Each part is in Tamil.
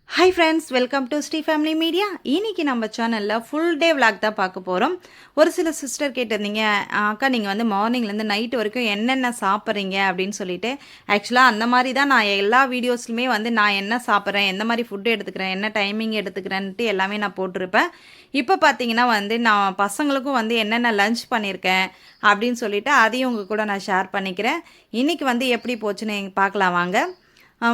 Hi friends, welcome to Sri family media. இன்றைக்கி நம்ம சேனலில் ஃபுல் டே விளாக் தான் பார்க்க போகிறோம். ஒரு சில சிஸ்டர் கேட்டிருந்தீங்க, அக்கா நீங்கள் வந்து மார்னிங்லேருந்து நைட்டு வரைக்கும் என்னென்ன சாப்பிட்றீங்க அப்படின்னு சொல்லிட்டு. ஆக்சுவலாக அந்த மாதிரி தான் நான் எல்லா வீடியோஸ்லையுமே வந்து நான் என்ன சாப்பிட்றேன், எந்த மாதிரி ஃபுட்டு எடுத்துக்கிறேன், என்ன டைமிங் எடுத்துக்கிறேன்ட்டு எல்லாமே நான் போட்டிருப்பேன். இப்போ பார்த்தீங்கன்னா வந்து நான் பசங்களுக்கும் வந்து என்னென்ன லஞ்ச் பண்ணியிருக்கேன் அப்படின்னு சொல்லிட்டு அதையும் உங்கள் கூட நான் ஷேர் பண்ணிக்கிறேன். இன்றைக்கி வந்து எப்படி போச்சுன்னு பார்க்கலாம் வாங்க.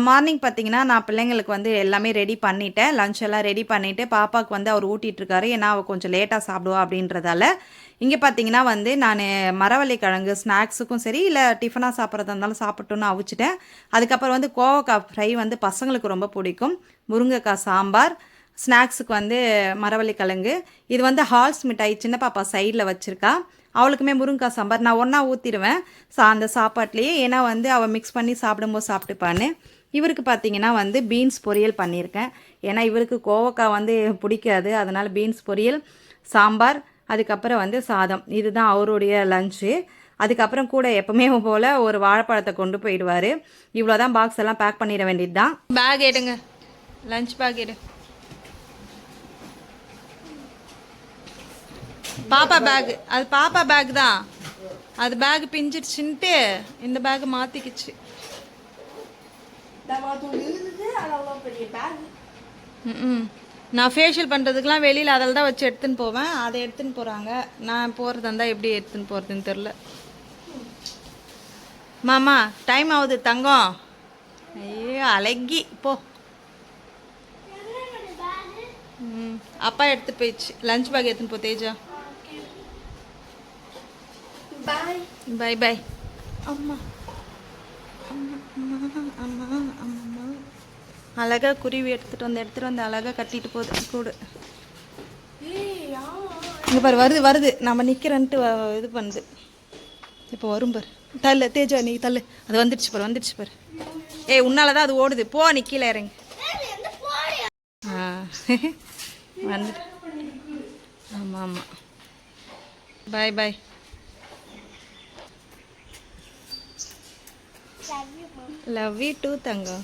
மார்னிங் பார்த்தீங்கன்னா நான் பிள்ளைங்களுக்கு வந்து எல்லாமே ரெடி பண்ணிவிட்டேன். லஞ்ச் எல்லாம் ரெடி பண்ணிவிட்டு பாப்பாவுக்கு வந்து அவர் ஊட்டிகிட்ருக்காரு. ஏன்னா அவள் கொஞ்சம் லேட்டாக சாப்பிடுவா அப்படின்றதால. இங்கே பார்த்தீங்கன்னா வந்து நான் மரவள்ளி கிழங்கு ஸ்நாக்ஸுக்கும் சரி, இல்லை டிஃபனாக சாப்பிட்றதா இருந்தாலும் சாப்பிட்டோன்னு அவிச்சிட்டேன். அதுக்கப்புறம் வந்து கோவக்காய் ஃப்ரை வந்து பசங்களுக்கு ரொம்ப பிடிக்கும். முருங்கைக்காய் சாம்பார், ஸ்நாக்ஸுக்கு வந்து மரவள்ளி கிழங்கு. இது வந்து ஹால்ஸ் மிட்டாய் சின்ன பாப்பா சைடில் வச்சுருக்கா. அவளுக்குமே முருங்கைக்காய் சாம்பார் நான் ஒன்றா ஊற்றிடுவேன் அந்த சாப்பாட்லேயே. ஏன்னா வந்து அவள் மிக்ஸ் பண்ணி சாப்பிடும்போது சாப்பிட்டுப்பான்னு. இவருக்கு பார்த்தீங்கன்னா வந்து பீன்ஸ் பொரியல் பண்ணியிருக்கேன். ஏன்னா இவருக்கு கோவக்காய் வந்து பிடிக்காது. அதனால் பீன்ஸ் பொரியல், சாம்பார், அதுக்கப்புறம் வந்து சாதம். இதுதான் அவருடைய லஞ்சு. அதுக்கப்புறம் கூட எப்பவுமே போல் ஒரு வாழைப்பழத்தை கொண்டு போயிடுவார். இவ்வளோதான், பாக்ஸ் எல்லாம் பேக் பண்ணிட வேண்டியது தான். பேக் எடுங்க, லஞ்ச் பேக் எடு. பாப்பா பேக், அது பாப்பா பேக் தான். அது பேக் பிஞ்சிடுச்சுன்ட்டு இந்த பேக் மாற்றிக்கிச்சு. நான் ஃபேஷியல் பண்ணுறதுக்கெலாம் வெளியில் அதில் தான் வச்சு எடுத்துன்னு போவேன். அதை எடுத்துன்னு போகிறாங்க. நான் போகிறதா இருந்தால் எப்படி எடுத்துன்னு போகிறதுன்னு தெரில. மாமா டைம் ஆகுது தங்கம். ஐயோ அழகி போ. அப்பா எடுத்துகிட்டு போயிடுச்சு. லஞ்ச் பேக் எடுத்துன்னு போ தேஜா. பாய் பாய். அம்மா அழகாக குருவி எடுத்துகிட்டு வந்து அழகாக கட்டிட்டு போகுது கூட. இங்கே பாரு, வருது. நம்ம நிற்கிறன்ட்டு இது பண்ணுது. இப்போ வரும் பாரு. தள்ளு தேஜா, நீ தள்ளு. அது வந்துடுச்சு பாரு. ஏய் உன்னால தான் அது ஓடுது. போ, நீ கீழே இறங்கி. வந்துட்டு. ஆமாம். பாய் பாய். Love you too, Tanga.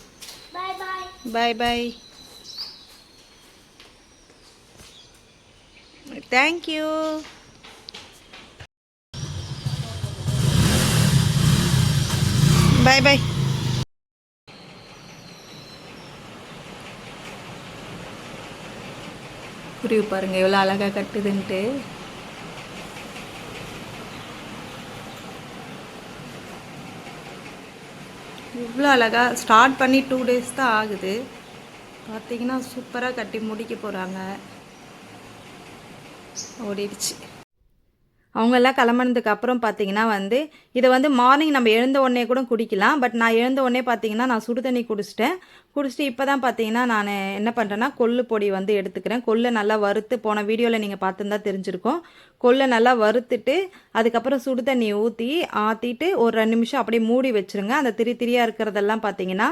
Bye bye. Bye bye. Thank you. Bye bye. குருவி பாருங்க எவ்வளோ அழகாக கட்டுதுன்ட்டு. இவ்வளோ அழகாக ஸ்டார்ட் பண்ணி 2 days தான் ஆகுது. பார்த்தீங்கன்னா சூப்பராக கட்டி முடிக்க போகிறாங்க. ஓடிடுச்சு. அவங்கெல்லாம் கிளம்புனதுக்கு அப்புறம் பார்த்தீங்கன்னா வந்து இதை வந்து மார்னிங் நம்ம எழுந்த உடனே கூட குடிக்கலாம். பட் நான் எழுந்த உடனே பார்த்தீங்கன்னா நான் சுடு தண்ணி குடிச்சிட்டு இப்போ தான் பார்த்தீங்கன்னா நான் என்ன பண்ணுறேன்னா கொள்ளு பொடி வந்து எடுத்துக்கிறேன். கொள்ளை நல்லா வறுத்து, போன வீடியோவில் நீங்கள் பார்த்துருந்தா தெரிஞ்சிருக்கும். கொள்ளை நல்லா வறுத்துட்டு அதுக்கப்புறம் சுடு தண்ணி ஆற்றிட்டு ஒரு 2 நிமிஷம் அப்படியே மூடி வச்சுருங்க. அந்த திரியாக இருக்கிறதெல்லாம் பார்த்தீங்கன்னா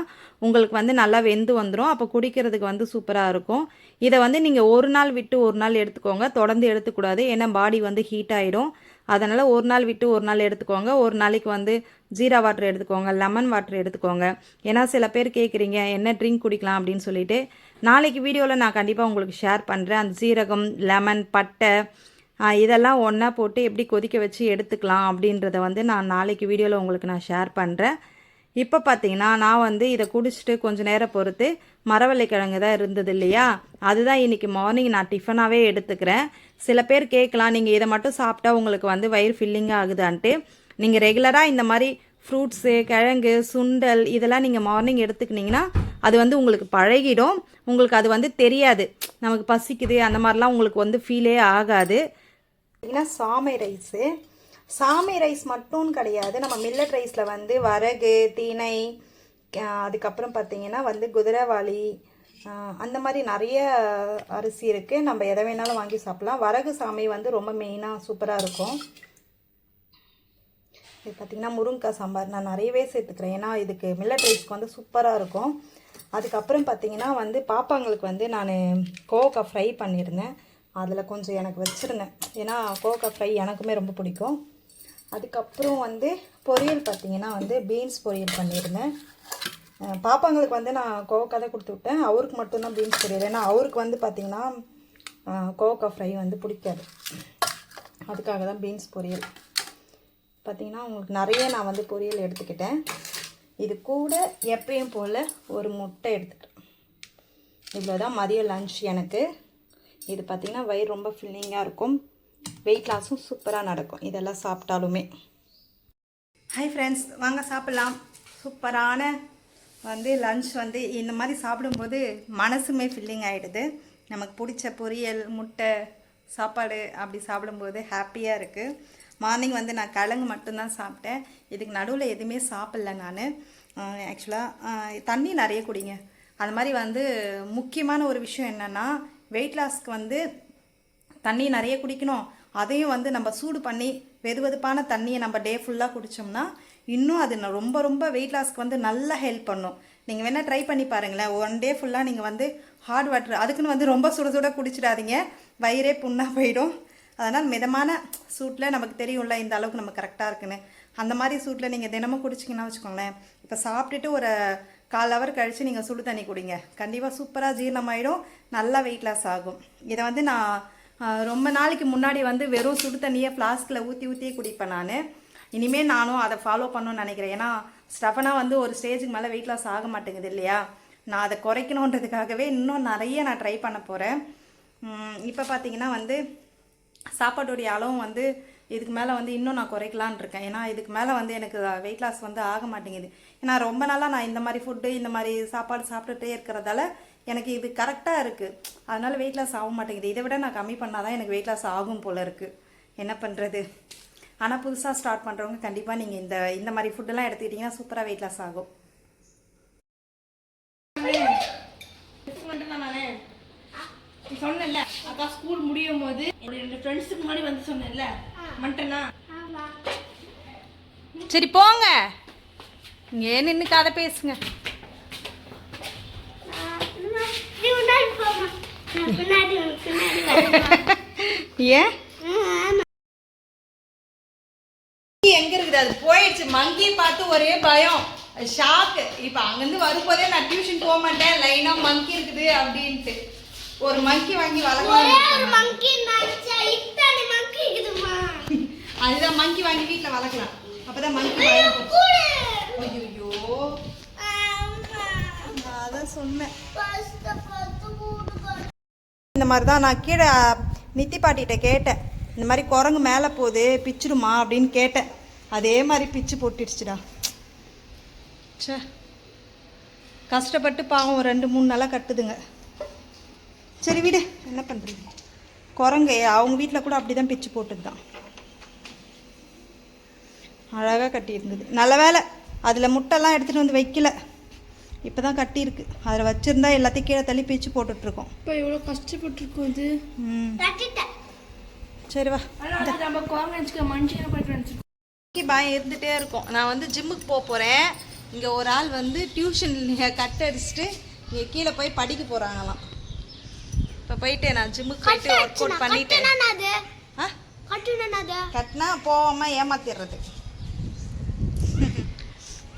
உங்களுக்கு வந்து நல்லா வெந்து வந்துடும். அப்போ குடிக்கிறதுக்கு வந்து சூப்பராக இருக்கும். இதை வந்து நீங்கள் ஒரு நாள் விட்டு ஒரு நாள் எடுத்துக்கோங்க. தொடர்ந்து எடுத்துக்கூடாது, ஏன்னா பாடி வந்து ஹீட் ஆகிடும். அதனால் ஒரு நாள் விட்டு ஒரு நாள் எடுத்துக்கோங்க. ஒரு நாளைக்கு வந்து ஜீரா வாட்டர் எடுத்துக்கோங்க, லெமன் வாட்டர் எடுத்துக்கோங்க. ஏன்னா சில பேர் கேட்குறீங்க என்ன ட்ரிங்க் குடிக்கலாம் அப்படின்னு சொல்லிட்டு. நாளைக்கு வீடியோவில் நான் கண்டிப்பாக உங்களுக்கு ஷேர் பண்ணுறேன். அந்த ஜீரகம், லெமன், பட்டை இதெல்லாம் ஒன்றா போட்டு எப்படி கொதிக்க வச்சு எடுத்துக்கலாம் அப்படின்றத வந்து நான் நாளைக்கு வீடியோவில் உங்களுக்கு நான் ஷேர் பண்ணுறேன். இப்போ பார்த்தீங்கன்னா நான் வந்து இதை குடிச்சிட்டு கொஞ்சம் நேரம் பொறுத்து மரவள்ளி கிழங்கு தான் இருந்தது இல்லையா, அதுதான் இன்றைக்கி மார்னிங் நான் டிஃபனாகவே எடுத்துக்கிறேன். சில பேர் கேட்கலாம், நீங்கள் இதை மட்டும் சாப்பிட்டா உங்களுக்கு வந்து வயிறு ஃபில்லிங்காக ஆகுதான்ட்டு. நீங்கள் ரெகுலராக இந்த மாதிரி ஃப்ரூட்ஸு, கிழங்கு, சுண்டல் இதெல்லாம் நீங்கள் மார்னிங் எடுத்துக்கிட்டிங்கன்னா அது வந்து உங்களுக்கு பழகிடும். உங்களுக்கு அது வந்து தெரியாது, நமக்கு பசிக்குது அந்த மாதிரிலாம் உங்களுக்கு வந்து ஃபீலே ஆகாது. பார்த்தீங்கன்னா சாமை ரைஸ் மட்டும் கிடையாது, நம்ம மில்லட் ரைஸில் வந்து வரகு, திணை, அதுக்கப்புறம் பார்த்திங்கன்னா வந்து குதிரைவாளி, அந்த மாதிரி நிறைய அரிசி இருக்குது. நம்ம எதை வேணாலும் வாங்கி சாப்பிட்லாம். வரகு சாமை வந்து ரொம்ப மெயினாக சூப்பராக இருக்கும். இது பார்த்திங்கன்னா முருங்கைக்காய் சாம்பார் நான் நிறையவே சேர்த்துக்கிறேன், ஏன்னா இதுக்கு மில்லட் ரைஸ்க்கு வந்து சூப்பராக இருக்கும். அதுக்கப்புறம் பார்த்திங்கன்னா வந்து பாப்பாங்களுக்கு வந்து நான் கோவக்காய் ஃப்ரை பண்ணியிருந்தேன். அதில் கொஞ்சம் எனக்கு வச்சுருந்தேன், ஏன்னா கோவக்காய் ஃப்ரை எனக்குமே ரொம்ப பிடிக்கும். அதுக்கப்புறம் வந்து பொரியல் பார்த்திங்கன்னா வந்து பீன்ஸ் பொரியல் பண்ணியிருந்தேன். பாப்பாங்களுக்கு வந்து நான் கோவக்காய் தான் கொடுத்து விட்டேன். அவருக்கு மட்டும்தான் பீன்ஸ் பொரியல். ஏன்னா அவருக்கு வந்து பார்த்திங்கன்னா கோவக்காய் ஃப்ரை வந்து பிடிக்காது. அதுக்காக தான் பீன்ஸ் பொரியல். பார்த்திங்கன்னா உங்களுக்கு நிறைய நான் வந்து பொரியல் எடுத்துக்கிட்டேன். இது கூட எப்பயும் போல் ஒரு முட்டை எடுத்துக்கிட்டேன். இவ்வளோ தான் மதிய லன்ச் எனக்கு. இது பார்த்திங்கன்னா வயிறு ரொம்ப ஃபில்லிங்காக இருக்கும். வெயிட் லாஸும் சூப்பராக நடக்கும் இதெல்லாம் சாப்பிட்டாலுமே. ஹாய் ஃப்ரெண்ட்ஸ், வாங்க சாப்பிட்லாம். சூப்பரான வந்து லன்ச் வந்து இந்த மாதிரி சாப்பிடும்போது மனசுமே ஃபில்லிங் ஆகிடுது. நமக்கு பிடிச்ச பொரியல், முட்டை, சாப்பாடு அப்படி சாப்பிடும்போது ஹாப்பியாக இருக்குது. மார்னிங் வந்து நான் கிழங்கு மட்டும்தான் சாப்பிட்டேன். இதுக்கு நடுவில் எதுவுமே சாப்பிட்ல நான். ஆக்சுவலாக தண்ணி நிறைய குடிங்க. அது மாதிரி வந்து முக்கியமான ஒரு விஷயம் என்னென்னா, வெயிட் லாஸ்க்கு வந்து தண்ணி நிறைய குடிக்கணும். அதையும் வந்து நம்ம சூடு பண்ணி வெதுவெதுப்பான தண்ணியை நம்ம டே ஃபுல்லாக குடித்தோம்னா இன்னும் அது ரொம்ப ரொம்ப வெயிட் லாஸ்க்கு வந்து நல்லா ஹெல்ப் பண்ணும். நீங்கள் வேணால் ட்ரை பண்ணி பாருங்களேன். ஒன் டே ஃபுல்லாக நீங்கள் வந்து ஹாட் வாட்டர், அதுக்குன்னு வந்து ரொம்ப சுட சுட குடிச்சிடாதீங்க, வயிறே புண்ணாக போயிடும். அதனால் மிதமான சூட்டில், நமக்கு தெரியும்ல இந்த அளவுக்கு நம்ம கரெக்டாக இருக்குன்னு, அந்த மாதிரி சூட்டில் நீங்கள் தினமும் குடிச்சிங்கன்னா வச்சுக்கோங்களேன். இப்போ சாப்பிட்டுட்டு ஒரு 1/4 ஹவர் கழித்து நீங்கள் சுடு தண்ணி குடிங்க. கண்டிப்பாக சூப்பராக ஜீரணமாயிடும், நல்லா வெயிட் லாஸ் ஆகும். இதை வந்து நான் ரொம்ப நாளைக்கு முன்னாடி வந்து வெறும் சுடு தண்ணியை ஃப்ளாஸ்கில் ஊற்றியே குடிப்பேன் நான். இனிமேல் நானும் அதை ஃபாலோ பண்ணணும்னு நினைக்கிறேன். ஏன்னா ஸ்டஃபனா வந்து ஒரு ஸ்டேஜுக்கு மேலே வெயிட் லாஸ் ஆக மாட்டேங்குது இல்லையா. நான் அதை குறைக்கணுன்றதுக்காகவே இன்னும் நிறைய நான் ட்ரை பண்ண போகிறேன். இப்போ பார்த்தீங்கன்னா வந்து சாப்பாட்டுடைய அளவும் வந்து இதுக்கு மேலே வந்து இன்னும் நான் குறைக்கலான் இருக்கேன். ஏன்னா இதுக்கு மேலே வந்து எனக்கு வெயிட் லாஸ் வந்து ஆக மாட்டேங்குது. ஏன்னா ரொம்ப நாளாக நான் இந்த மாதிரி ஃபுட்டு, இந்த மாதிரி சாப்பாடு சாப்பிட்டுட்டே இருக்கிறதால எனக்கு இது கரெக்டாக இருக்குது. அதனால் வெயிட் லாஸ் ஆக மாட்டேங்குது. இதை விட நான் கம்மி பண்ணால் தான் எனக்கு வெயிட் லாஸ் ஆகும் போல் இருக்குது. என்ன பண்ணுறது. ஆனால் புதுசாக ஸ்டார்ட் பண்ணுறவங்க கண்டிப்பாக நீங்கள் இந்த மாதிரி ஃபுட்டெல்லாம் எடுத்துக்கிட்டிங்கன்னா சூப்பராக வெயிட் லாஸ் ஆகும். சொன்னேன்ல அக்கா ஸ்கூல் முடியும் போது என்னோட 2 ஃப்ரெண்ட்ஸுக்கு முன்னாடி வந்து சொன்னேன்ல மட்டனா. சரி போங்க, இங்கே நின்று கதை பேசுங்க. ஏன் எங்க இருக்குது? அது போயிடுச்சு. மங்கியை பார்த்து ஒரே பயம், ஷாக்கு. இப்போ அங்கேருந்து வரும்போதே நான் டியூஷன் போக மாட்டேன், லைனாக மங்கி இருக்குது அப்படின்ட்டு ஒரு மங்கி வாங்கி வளர்க்கலாம். அதுதான் மங்கி வாங்கி வீட்டில் வளர்க்கலாம். அப்பதான் மங்கி ஐயோ அதான் சொன்னேன். இந்த மாதிரி தான் நான் கீழே நித்தி பாட்டிகிட்ட கேட்டேன். இந்த மாதிரி குரங்கு மேலே போகுது பிச்சிடுமா அப்படின்னு கேட்டேன். அதே மாதிரி பிச்சு போட்டுடுச்சுடா. சே, கஷ்டப்பட்டு பாவம் 2-3 நாளாக கட்டுதுங்க. சரி விடு, என்ன பண்ணுறீங்க. குரங்கு அவங்க வீட்டில் கூட அப்படி தான் பிச்சு போட்டது தான். அழகாக கட்டியிருந்தது. நல்ல வேலை அதில் முட்டைலாம் எடுத்துகிட்டு வந்து வைக்கல. இப்போ தான் கட்டியிருக்கு. அதில் வச்சுருந்தா எல்லாத்தையும் கீழே தள்ளி பிச்சு போட்டுட்ருக்கோம். இப்போ எவ்வளோ கஷ்டப்பட்டுருக்கோம் இது. சரி வா. நம்ம குரங்கு மனுஷன் போய்ட்டு பயம் இருந்துகிட்டே இருக்கும். நான் வந்து ஜிம்முக்கு போக போகிறேன். இங்கே ஒரு ஆள் வந்து டியூஷன் கட் அடிச்சுட்டு இங்கே கீழே போய் படிக்க போகிறாங்களாம். இப்போ போயிட்டு நான் ஜிம்முக்கு போயிட்டு ஒர்க் அவுட் பண்ணிட்டேன். கட்டினா போகாமல் ஏமாத்திடுறது.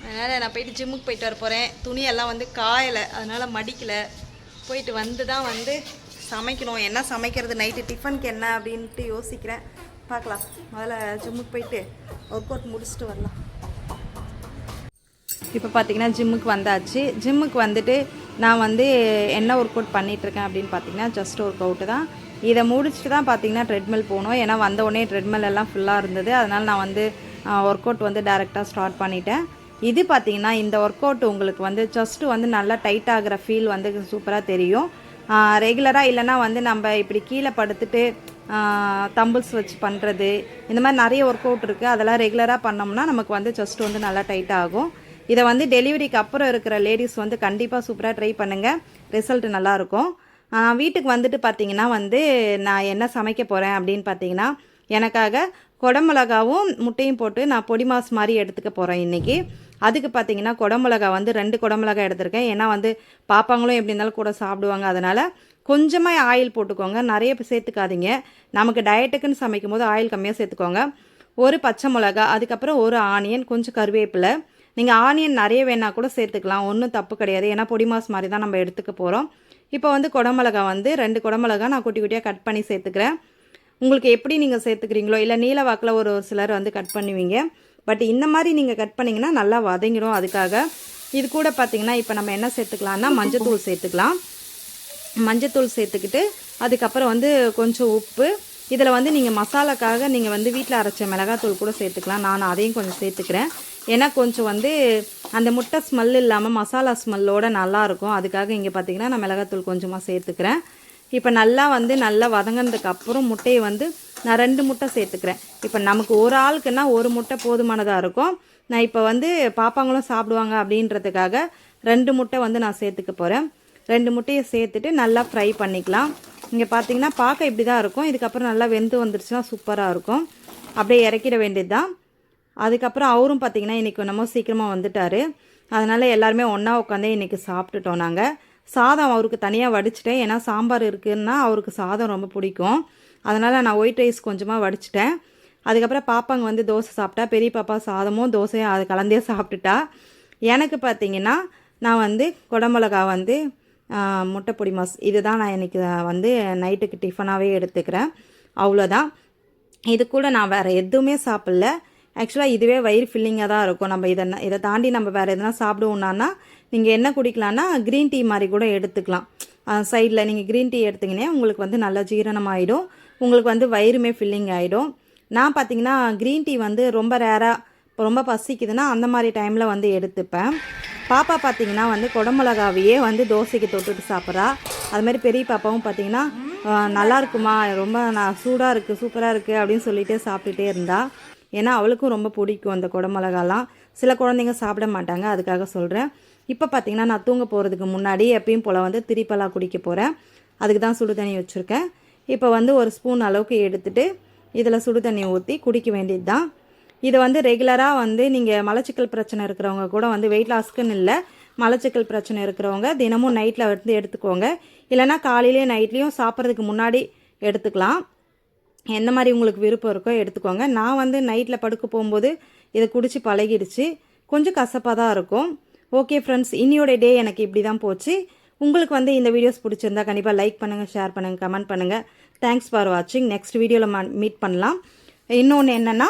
அதனால் நான் போயிட்டு ஜிம்முக்கு போயிட்டு வர போகிறேன். துணியெல்லாம் வந்து காயலை, அதனால் மடிக்கலை. போயிட்டு வந்து தான் வந்து சமைக்கணும். என்ன சமைக்கிறது, நைட்டு டிஃபனுக்கு என்ன அப்படின்ட்டு யோசிக்கிறேன். பார்க்கலாம். முதல்ல ஜிம்முக்கு போயிட்டு ஒர்க் அவுட் முடிச்சுட்டு வரலாம். இப்போ பார்த்தீங்கன்னா ஜிம்முக்கு வந்தாச்சு. ஜிம்முக்கு வந்துட்டு நான் வந்து என்ன ஒர்க் அவுட் பண்ணிகிட்ருக்கேன் அப்படின்னு பார்த்தீங்கன்னா ஜஸ்ட் ஒர்க் அவுட்டு தான். இதை முடிச்சுட்டு தான் பார்த்தீங்கன்னா ட்ரெட்மில் போகணும். ஏன்னா வந்த உடனே ட்ரெட்மில் எல்லாம் ஃபுல்லாக இருந்தது. அதனால் நான் வந்து ஒர்க் அவுட் வந்து டைரெக்டாக ஸ்டார்ட் பண்ணிட்டேன். இது பார்த்தீங்கன்னா இந்த ஒர்க் அவுட் உங்களுக்கு வந்து ஜஸ்ட்டு வந்து நல்லா டைட் ஆகிற ஃபீல் வந்து சூப்பராக தெரியும். ரெகுலராக இல்லைனா வந்து நம்ம இப்படி கீழே படுத்துட்டு தம்பிள்ஸ் வச்சு பண்ணுறது, இந்த மாதிரி நிறைய ஒர்க் அவுட் இருக்குது. அதெல்லாம் ரெகுலராக பண்ணோம்னா நமக்கு வந்து ஜஸ்ட் வந்து நல்லா டைட் ஆகும். இதை வந்து டெலிவரிக்கு அப்புறம் இருக்கிற லேடிஸ் வந்து கண்டிப்பாக சூப்பராக ட்ரை பண்ணுங்கள். ரிசல்ட் நல்லாயிருக்கும். வீட்டுக்கு வந்துட்டு பார்த்திங்கன்னா வந்து நான் என்ன சமைக்க போகிறேன் அப்படின்னு பார்த்தீங்கன்னா, எனக்காக குடமிளகாவும் முட்டையும் போட்டு நான் பொடி மாஸ் மாதிரி எடுத்துக்க போகிறேன் இன்றைக்கி. அதுக்கு பார்த்தீங்கன்னா குடமிளகா வந்து 2 குடமிளகா எடுத்திருக்கேன். ஏன்னா வந்து பாப்பாங்களும் எப்படி இருந்தாலும் கூட சாப்பிடுவாங்க. அதனால் கொஞ்சமாக ஆயில் போட்டுக்கோங்க, நிறைய சேர்த்துக்காதீங்க. நமக்கு டயட்டுக்குன்னு சமைக்கும் போது ஆயில் கம்மியாக சேர்த்துக்கோங்க. ஒரு பச்சை மிளகா, அதுக்கப்புறம் ஒரு ஆனியன், கொஞ்சம் கருவேப்பிலை, நீங்கள் ஆனியன் நிறைய வேணால் கூட சேர்த்துக்கலாம், ஒன்றும் தப்பு கிடையாது. ஏன்னா பொடி மாஸ் மாதிரி தான் நம்ம எடுத்துக்க போகிறோம். இப்போ வந்து குடமிளகா வந்து 2 குடமிளகா நான் குட்டி குட்டியாக கட் பண்ணி சேர்த்துக்கிறேன். உங்களுக்கு எப்படி நீங்கள் சேர்த்துக்கிறீங்களோ, இல்லை நீல வாக்கில் ஒரு சிலர் வந்து கட் பண்ணுவீங்க. பட் இந்த மாதிரி நீங்கள் கட் பண்ணிங்கன்னா நல்லா வதங்கிடும். அதுக்காக இது கூட பார்த்திங்கன்னா இப்போ நம்ம என்ன சேர்த்துக்கலாம்னா மஞ்சத்தூள் சேர்த்துக்கலாம். மஞ்சத்தூள் சேர்த்துக்கிட்டு அதுக்கப்புறம் வந்து கொஞ்சம் உப்பு. இதில் வந்து நீங்கள் மசாலாக்காக நீங்கள் வந்து வீட்டில் அரைச்ச மிளகாத்தூள் கூட சேர்த்துக்கலாம். நான் அதையும் கொஞ்சம் சேர்த்துக்கிறேன். ஏன்னா கொஞ்சம் வந்து அந்த முட்டை ஸ்மெல் இல்லாமல் மசாலா ஸ்மெல்லோடு நல்லாயிருக்கும். அதுக்காக இங்கே பார்த்திங்கன்னா நான் மிளகாத்தூள் கொஞ்சமாக சேர்த்துக்கிறேன். இப்போ நல்லா வந்து நல்லா வதங்கினதுக்கு அப்புறம் முட்டையை வந்து நான் 2 முட்டை சேர்த்துக்கிறேன். இப்போ நமக்கு ஒரு ஆளுக்குன்னா ஒரு முட்டை போதுமானதாக இருக்கும். நான் இப்போ வந்து பாப்பாங்களும் சாப்பிடுவாங்க அப்படின்றதுக்காக 2 முட்டை வந்து நான் சேர்த்துக்க போகிறேன். 2 முட்டையை சேர்த்துட்டு நல்லா ஃப்ரை பண்ணிக்கலாம். இங்கே பார்த்தீங்கன்னா பார்க்க இப்படி தான் இருக்கும். இதுக்கப்புறம் நல்லா வெந்து வந்துருச்சுன்னா சூப்பராக இருக்கும். அப்படியே இறக்கிட வேண்டியது தான். அதுக்கப்புறம் அவரும் பார்த்திங்கன்னா இன்றைக்கி நம்ம சீக்கிரமாக வந்துட்டார். அதனால் எல்லாருமே ஒன்றா உட்காந்தே இன்றைக்கி சாப்பிட்டுட்டோம். நாங்கள் சாதம் அவருக்கு தனியாக வடிச்சிட்டேன். ஏன்னா சாம்பார் இருக்குதுன்னா அவருக்கு சாதம் ரொம்ப பிடிக்கும். அதனால் நான் ஒயிட் ரைஸ் கொஞ்சமாக வடிச்சிட்டேன். அதுக்கப்புறம் பாப்பாங்க வந்து தோசை சாப்பிட்டா, பெரிய பாப்பா சாதமும் தோசையும் அது கலந்தே சாப்பிட்டுட்டா. எனக்கு பார்த்திங்கன்னா நான் வந்து குடமிளகா வந்து முட்டை பொடி மாஸ் இது தான் நான் இன்றைக்கி வந்து நைட்டுக்கு டிஃபனாகவே எடுத்துக்கிறேன். அவ்வளோதான். இது கூட நான் வேறு எதுவுமே சாப்பிட்ல. ஆக்சுவலாக இதுவே வயிறு ஃபில்லிங்காக தான் இருக்கும். நம்ம இதை தாண்டி நம்ம வேறு எதுனா சாப்பிடுவோம்னா நீங்கள் என்ன குடிக்கலான்னா க்ரீன் டீ மாதிரி கூட எடுத்துக்கலாம். சைடில் நீங்கள் க்ரீன் டீ எடுத்திங்கன்னா உங்களுக்கு வந்து நல்லா ஜீரணம் ஆகிடும். உங்களுக்கு வந்து வயிறுமே ஃபில்லிங் ஆகிடும். நான் பார்த்திங்கன்னா க்ரீன் டீ வந்து ரொம்ப ரேராக ரொம்ப பசிக்குதுன்னா அந்த மாதிரி டைமில் வந்து எடுத்துப்பேன். பாப்பா பார்த்திங்கன்னா வந்து குடமிளகாவையே வந்து தோசைக்கு தொட்டுட்டு சாப்பிட்றா. அதுமாதிரி பெரிய பாப்பாவும் பார்த்திங்கன்னா நல்லா இருக்குமா, ரொம்ப சூடாக இருக்குது, சூப்பராக இருக்குது அப்படின்னு சொல்லிட்டு சாப்பிட்டுட்டே இருந்தா. ஏன்னா அவளுக்கும் ரொம்ப பிடிக்கும் அந்த குடமிளகாலாம். சில குழந்தைங்க சாப்பிட மாட்டாங்க, அதுக்காக சொல்கிறேன். இப்போ பார்த்திங்கன்னா நான் தூங்க போகிறதுக்கு முன்னாடி எப்பயும் போல் வந்து திரிப்பலாக குடிக்க போகிறேன். அதுக்கு தான் சுடு தண்ணி வச்சுருக்கேன். இப்போ வந்து ஒரு ஸ்பூன் அளவுக்கு எடுத்துகிட்டு இதில் சுடு தண்ணி ஊற்றி குடிக்க வேண்டியது தான். இது வந்து ரெகுலராக வந்து நீங்கள் மலச்சிக்கல் பிரச்சனை இருக்கிறவங்க கூட வந்து வெயிட் லாஸ்க்குன்னு இல்லை, மலச்சிக்கல் பிரச்சனை இருக்கிறவங்க தினமும் நைட்டில் வந்து எடுத்துக்கோங்க. இல்லைனா காலையிலே நைட்லேயும் சாப்பிட்றதுக்கு முன்னாடி எடுத்துக்கலாம். எந்த மாதிரி உங்களுக்கு விருப்பம் இருக்கோ எடுத்துக்கோங்க. நான் வந்து நைட்டில் படுக்க போகும்போது இதை குடித்து பழகிடுச்சு. கொஞ்சம் கசப்பாக தான் இருக்கும். ஓகே ஃப்ரெண்ட்ஸ், இன்னியோட டே எனக்கு இப்படி தான் போச்சு. உங்களுக்கு வந்து இந்த வீடியோஸ் பிடிச்சிருந்தா கண்டிப்பாக லைக் பண்ணுங்கள், ஷேர் பண்ணுங்கள், கமெண்ட் பண்ணுங்கள். தேங்க்ஸ் ஃபார் வாட்சிங். நெக்ஸ்ட் வீடியோவில் மீட் பண்ணலாம். இன்னொன்று என்னென்னா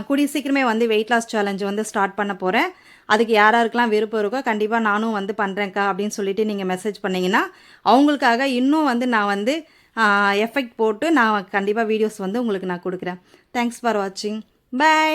கூடிய சீக்கிரமே வந்து வெயிட் லாஸ் சேலஞ்ச் வந்து ஸ்டார்ட் பண்ண போகிறேன். அதுக்கு யாராருக்கெல்லாம் விருப்பம் இருக்கோ கண்டிப்பாக நானும் வந்து பண்ணுறேன்க்கா அப்படின்னு சொல்லிட்டு நீங்கள் மெசேஜ் பண்ணிங்கன்னா அவங்களுக்காக இன்னும் வந்து நான் வந்து எஃபெக்ட் போட்டு நான் கண்டிப்பாக வீடியோஸ் வந்து உங்களுக்கு நான் கொடுக்குறேன். தேங்க்ஸ் ஃபார் வாட்சிங். பை.